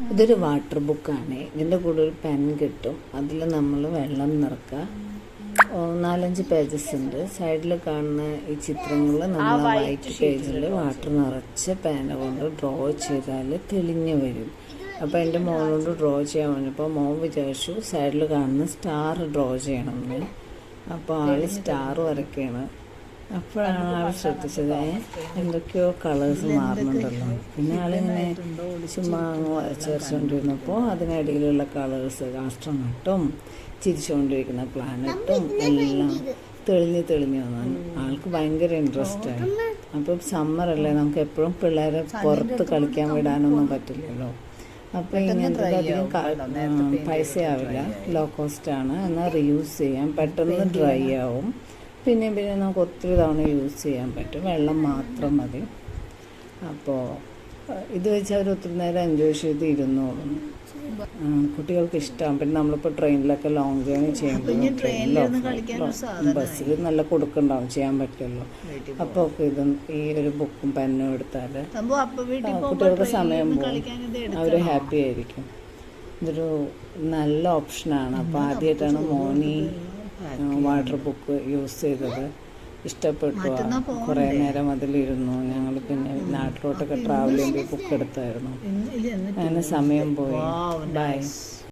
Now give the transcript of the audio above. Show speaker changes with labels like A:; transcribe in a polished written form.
A: ഇതൊരു വാട്ടർ ബുക്കാണ്. ഇതിൻ്റെ കൂടെ ഒരു പെൻ കിട്ടും. അതിൽ നമ്മൾ വെള്ളം നിറക്കുക. 4-5 പേജസ് ഉണ്ട്. സൈഡിൽ കാണുന്ന ഈ ചിത്രങ്ങൾ നമ്മൾ വൈറ്റ് പേജിൽ വാട്ടർ നിറച്ച പേന കൊണ്ട് ഡ്രോ ചെയ്താൽ തെളിഞ്ഞു വരും. അപ്പോൾ എൻ്റെ മോനോട് ഡ്രോ ചെയ്യാൻ പറഞ്ഞപ്പോൾ മോൻ വിചാരിച്ചു സൈഡിൽ കാണുന്ന സ്റ്റാർ ഡ്രോ ചെയ്യണമെന്ന്. അപ്പോൾ ആൾ സ്റ്റാർ വരയ്ക്കുകയാണ്. അപ്പോഴാണ് ആൾ ശ്രദ്ധിച്ചത് എന്തൊക്കെയോ കളേഴ്സ് മാറുന്നുണ്ടല്ലോ. പിന്നെ ആളിങ്ങനെ ചുമ്മാ വരച്ചുകൊണ്ടിരുന്നപ്പോൾ അതിനിടയിലുള്ള കളേഴ്സ് ആസ്ട്രോനട്ടും ചിരിച്ചുകൊണ്ടിരിക്കുന്ന പ്ലാനറ്റും എല്ലാം തെളിഞ്ഞ് വന്നു. ആൾക്ക് ഭയങ്കര ഇൻട്രസ്റ്റായി. അപ്പം സമ്മറല്ലേ, നമുക്ക് എപ്പോഴും പിള്ളേരെ പുറത്ത് കളിക്കാൻ വിടാനൊന്നും പറ്റില്ലല്ലോ. അപ്പോൾ ഇങ്ങനത്തെ അധികം പൈസ ആവില്ല, ലോ കോസ്റ്റാണ്. എന്നാൽ റീയൂസ് ചെയ്യാം, പെട്ടെന്ന് ഡ്രൈ ആവും. പിന്നെ നമുക്ക് ഒത്തിരി തവണ യൂസ് ചെയ്യാൻ പറ്റും. വെള്ളം മാത്രം മതി. അപ്പോൾ ഇത് വെച്ച് അവർ ഒത്തിരി നേരം എൻജോയ് ചെയ്ത് ഇരുന്നോളും. കുട്ടികൾക്ക് ഇഷ്ടമാകും. പിന്നെ നമ്മളിപ്പോൾ ട്രെയിനിലൊക്കെ ലോങ് ജേർണി ചെയ്യുമ്പോൾ ബസ്സിൽ നല്ല കൊടുക്കുന്നുണ്ടാവും, ചെയ്യാൻ പറ്റുമല്ലോ. അപ്പോൾ ഇത് ഈ ഒരു ബുക്കും പെന്നും എടുത്താൽ കുട്ടികൾക്ക് സമയം പോകും, അവർ ഹാപ്പി ആയിരിക്കും. ഇതൊരു നല്ല ഓപ്ഷനാണ്. അപ്പോൾ ആദ്യമായിട്ടാണ് മോനി വാട്ടർ ബുക്ക് യൂസ് ചെയ്തത്. ഇഷ്ടപ്പെട്ടു. കുറേ നേരം അതിലിരുന്നു. ഞങ്ങൾ പിന്നെ നാട്ടിലോട്ടൊക്കെ ട്രാവൽ ചെയ്യുമ്പോൾ ബുക്ക് എടുത്തായിരുന്നു. അങ്ങനെ സമയം പോയി. ബൈ.